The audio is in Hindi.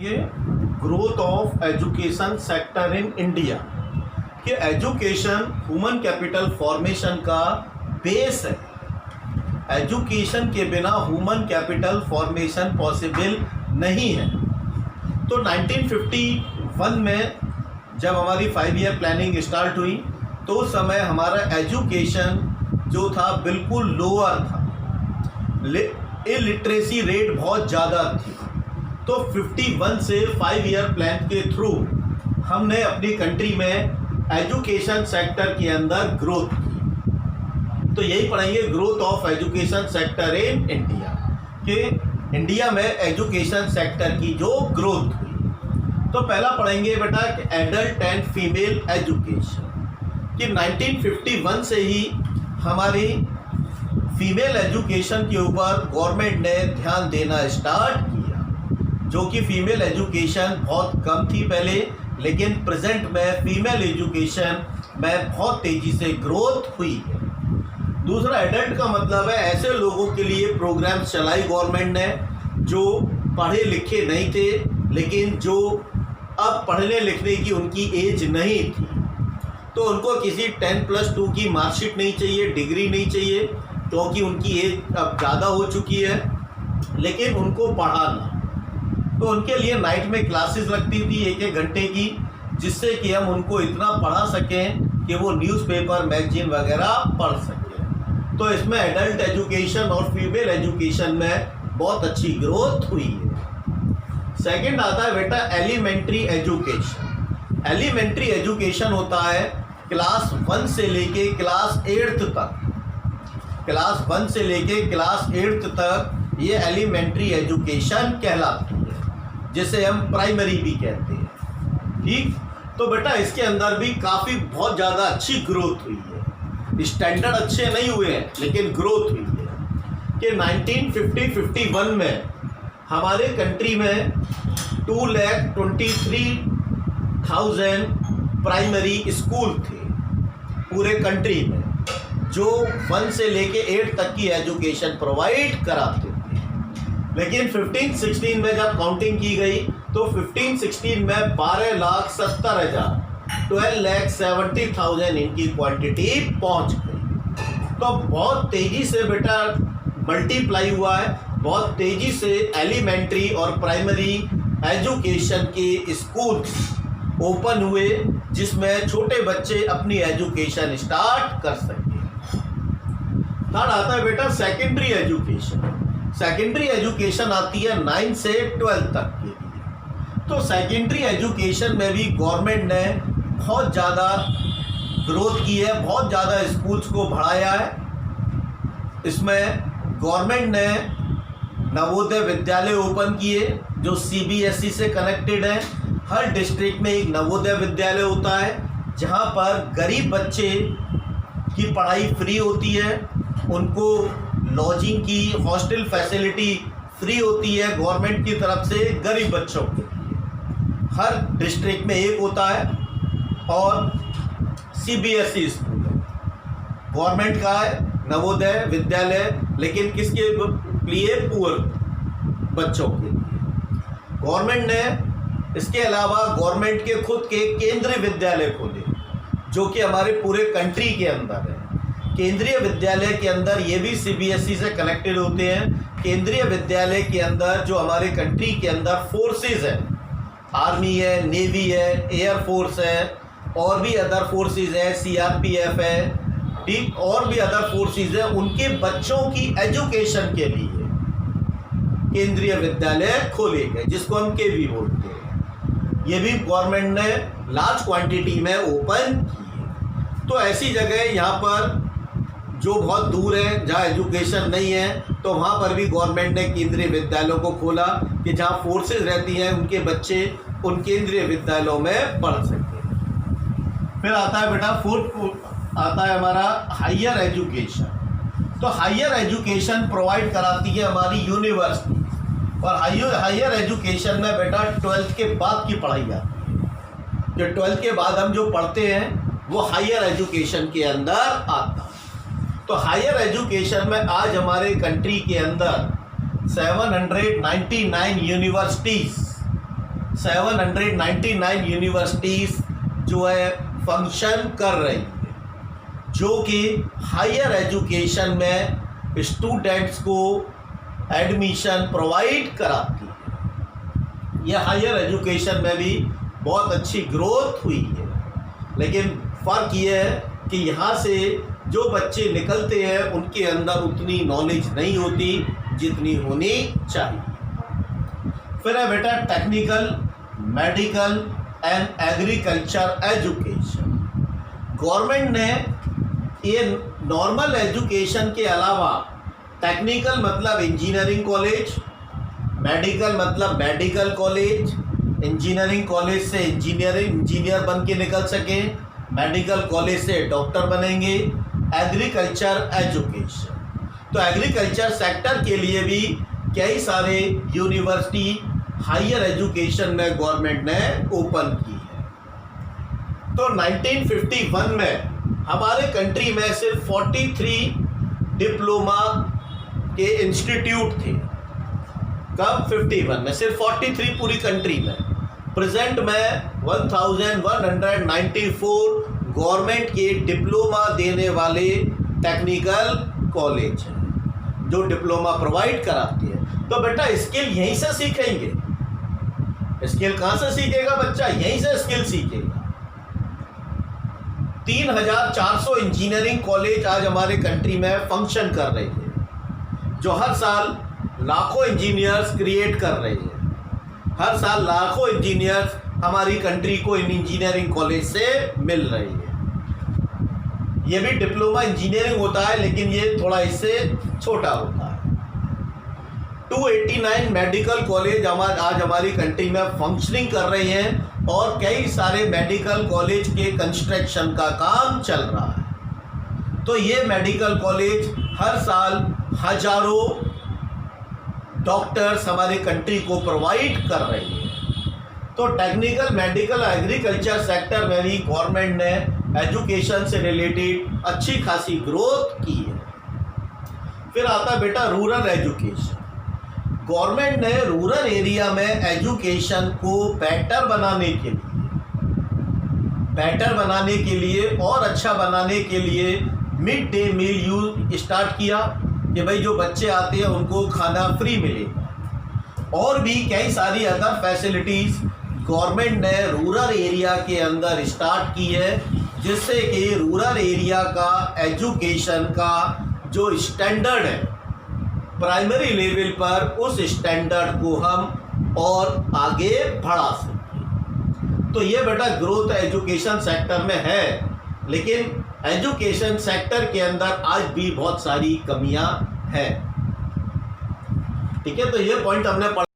ये growth of education sector in India कि एजुकेशन ह्यूमन कैपिटल फॉर्मेशन का बेस है। एजुकेशन के बिना ह्यूमन कैपिटल फॉर्मेशन पॉसिबल नहीं है। तो 1951 में जब हमारी 5 ईयर प्लानिंग स्टार्ट हुई तो उस समय हमारा एजुकेशन जो था बिल्कुल लोअर था, इलिटरेसी रेट बहुत ज़्यादा थी। तो 51 से 5 ईयर प्लान के थ्रू हमने अपनी कंट्री में एजुकेशन सेक्टर के अंदर ग्रोथ की। तो यही पढ़ेंगे growth of education sector in India कि इंडिया में एजुकेशन सेक्टर की जो ग्रोथ हुई। तो पहला पढ़ेंगे बेटा कि एडल्ट एंड फीमेल एजुकेशन कि 1951 से ही हमारी फीमेल एजुकेशन के ऊपर गवर्नमेंट ने ध्यान देना स्टार्ट किया, जो कि फीमेल एजुकेशन बहुत कम थी पहले, लेकिन प्रेजेंट में फीमेल एजुकेशन में बहुत तेज़ी से ग्रोथ हुई है। दूसरा एडल्ट का मतलब है ऐसे लोगों के लिए प्रोग्राम चलाई गवर्नमेंट ने जो पढ़े लिखे नहीं थे, लेकिन जो अब पढ़ने लिखने की उनकी एज नहीं थी, तो उनको किसी 10+2 की मार्कशीट नहीं चाहिए, डिग्री नहीं चाहिए, क्योंकि उनकी एज अब ज़्यादा हो चुकी है, लेकिन उनको पढ़ाना। तो उनके लिए नाइट में क्लासेस लगती थी 1-1 घंटे की, जिससे कि हम उनको इतना पढ़ा सकें कि वो न्यूज़पेपर मैगजीन वगैरह पढ़ सकें। तो इसमें एडल्ट एजुकेशन और फीमेल एजुकेशन में बहुत अच्छी ग्रोथ हुई है। सेकंड आता है बेटा एलिमेंट्री एजुकेशन। एलिमेंट्री एजुकेशन होता है क्लास 1 से लेके क्लास 8th तक। क्लास 1 से लेके क्लास 8th तक ये एलिमेंट्री एजुकेशन कहलाती है, जिसे हम प्राइमरी भी कहते हैं। ठीक, तो बेटा इसके अंदर भी काफ़ी बहुत ज़्यादा अच्छी ग्रोथ हुई है। स्टैंडर्ड अच्छे नहीं हुए हैं, लेकिन ग्रोथ हुई है कि 1950-51 में हमारे कंट्री में 2,23,000 प्राइमरी स्कूल थे पूरे कंट्री में, जो 1 से लेके 8 तक की एजुकेशन प्रोवाइड कराते थे। लेकिन 15-16 में जब काउंटिंग की गई तो 15-16 में 12,70,000 12,70,000 इनकी क्वांटिटी पहुंच गई। तो बहुत तेज़ी से बेटा मल्टीप्लाई हुआ है, बहुत तेज़ी से एलिमेंट्री और प्राइमरी एजुकेशन के स्कूल ओपन हुए, जिसमें छोटे बच्चे अपनी एजुकेशन स्टार्ट कर सकें। थर्ड आता है बेटा सेकेंडरी एजुकेशन। सेकेंडरी एजुकेशन आती है 9 से 12 तक के लिए। तो सेकेंडरी एजुकेशन में भी गवर्नमेंट ने बहुत ज़्यादा ग्रोथ की है, बहुत ज़्यादा स्कूल्स को बढ़ाया है। इसमें गवर्नमेंट ने नवोदय विद्यालय ओपन किए जो CBSE से कनेक्टेड है। हर डिस्ट्रिक्ट में एक नवोदय विद्यालय होता है, जहां पर गरीब बच्चे की पढ़ाई फ्री होती है, उनको लॉजिंग की हॉस्टल फैसिलिटी फ्री होती है गवर्नमेंट की तरफ से गरीब बच्चों के लिए। हर डिस्ट्रिक्ट में एक होता है और CBSE स्कूल है, गवर्नमेंट का है नवोदय विद्यालय, लेकिन किसके लिए? पुअर बच्चों के लिए। गवर्नमेंट ने इसके अलावा गवर्नमेंट के खुद के केंद्रीय विद्यालय खोले, जो कि हमारे पूरे कंट्री के अंदर है। केंद्रीय विद्यालय के अंदर ये भी CBSE से कनेक्टेड होते हैं। केंद्रीय विद्यालय के अंदर जो हमारे कंट्री के अंदर फोर्सेस है, आर्मी है, नेवी है, एयरफोर्स है, और भी अदर फोर्सेस है, CRPF है, ठीक, और भी अदर फोर्सेस है, उनके बच्चों की एजुकेशन के लिए केंद्रीय विद्यालय खोले गए, जिसको हम KV बोलते हैं। ये भी गवर्नमेंट ने लार्ज क्वांटिटी में ओपन किए। तो ऐसी जगह यहाँ पर जो बहुत दूर है, जहाँ एजुकेशन नहीं है, तो वहाँ पर भी गवर्नमेंट ने केंद्रीय विद्यालयों को खोला कि जहाँ फोर्सेस रहती हैं उनके बच्चे उन केंद्रीय विद्यालयों में पढ़ सकें। फिर आता है बेटा फोर्थ आता है हमारा हायर एजुकेशन। तो हायर एजुकेशन प्रोवाइड कराती है हमारी यूनिवर्सिटी, और हायर एजुकेशन में बेटा 12th के बाद की पढ़ाई आती है। जो 12th के बाद हम जो पढ़ते हैं वो हायर एजुकेशन के अंदर आता है। तो हायर एजुकेशन में आज हमारे कंट्री के अंदर 799 यूनिवर्सिटीज़ 799 यूनिवर्सिटीज़ जो है फंक्शन कर रही है, जो कि हायर एजुकेशन में स्टूडेंट्स को एडमिशन प्रोवाइड कराती है। यह हायर एजुकेशन में भी बहुत अच्छी ग्रोथ हुई है, लेकिन फ़र्क ये है कि यहाँ से जो बच्चे निकलते हैं उनके अंदर उतनी नॉलेज नहीं होती जितनी होनी चाहिए। फिर है बेटा technical, medical and agriculture education. Government ने ये नॉर्मल एजुकेशन के अलावा टेक्निकल मतलब इंजीनियरिंग कॉलेज, मेडिकल मतलब मेडिकल कॉलेज, इंजीनियरिंग कॉलेज से इंजीनियर बन के निकल सके, मेडिकल कॉलेज से डॉक्टर बनेंगे, एग्रीकल्चर एजुकेशन। तो एग्रीकल्चर सेक्टर के लिए भी कई सारे यूनिवर्सिटी हायर एजुकेशन में गवर्नमेंट ने ओपन की है। तो 1951 में हमारे कंट्री में सिर्फ 43 डिप्लोमा के इंस्टीट्यूट थे। कब? 51 में सिर्फ 43 पूरी कंट्री में। प्रेजेंट में 1194 गवर्नमेंट के डिप्लोमा देने वाले टेक्निकल कॉलेज हैं जो डिप्लोमा प्रोवाइड कराती है। तो बेटा स्किल यहीं से सीखेंगे। स्किल कहाँ से सीखेगा बच्चा? यहीं से स्किल सीखेगा। 3400 इंजीनियरिंग कॉलेज आज हमारे कंट्री में फंक्शन कर रहे हैं, जो हर साल लाखों इंजीनियर्स क्रिएट कर रहे हैं। हर साल लाखों इंजीनियर्स हमारी कंट्री को इन इंजीनियरिंग कॉलेज से मिल रही है। ये भी डिप्लोमा इंजीनियरिंग होता है, लेकिन ये थोड़ा इससे छोटा होता है। 289 मेडिकल कॉलेज आज हमारी कंट्री में फंक्शनिंग कर रहे हैं और कई सारे मेडिकल कॉलेज के कंस्ट्रक्शन का काम चल रहा है। तो ये मेडिकल कॉलेज हर साल हजारों डॉक्टर्स हमारे कंट्री को प्रोवाइड कर रहे हैं। तो टेक्निकल, मेडिकल, एग्रीकल्चर सेक्टर में भी गवर्नमेंट ने एजुकेशन से रिलेटेड अच्छी खासी ग्रोथ की है। फिर आता है बेटा रूरल एजुकेशन। गवर्नमेंट ने रूरल एरिया में एजुकेशन को बेटर बनाने के लिए और अच्छा बनाने के लिए mid day meal use start किया कि भाई जो बच्चे आते हैं उनको खाना फ्री मिलेगा। और भी कई सारी अदर फैसिलिटीज़ गवर्नमेंट ने रूरल एरिया के अंदर स्टार्ट की है, जिससे कि रूरल एरिया का एजुकेशन का जो स्टैंडर्ड है प्राइमरी लेवल पर, उस स्टैंडर्ड को हम और आगे बढ़ा सकें। तो ये बेटा ग्रोथ एजुकेशन सेक्टर में है, लेकिन एजुकेशन सेक्टर के अंदर आज भी बहुत सारी कमियां हैं। ठीक है, तो ये पॉइंट हमने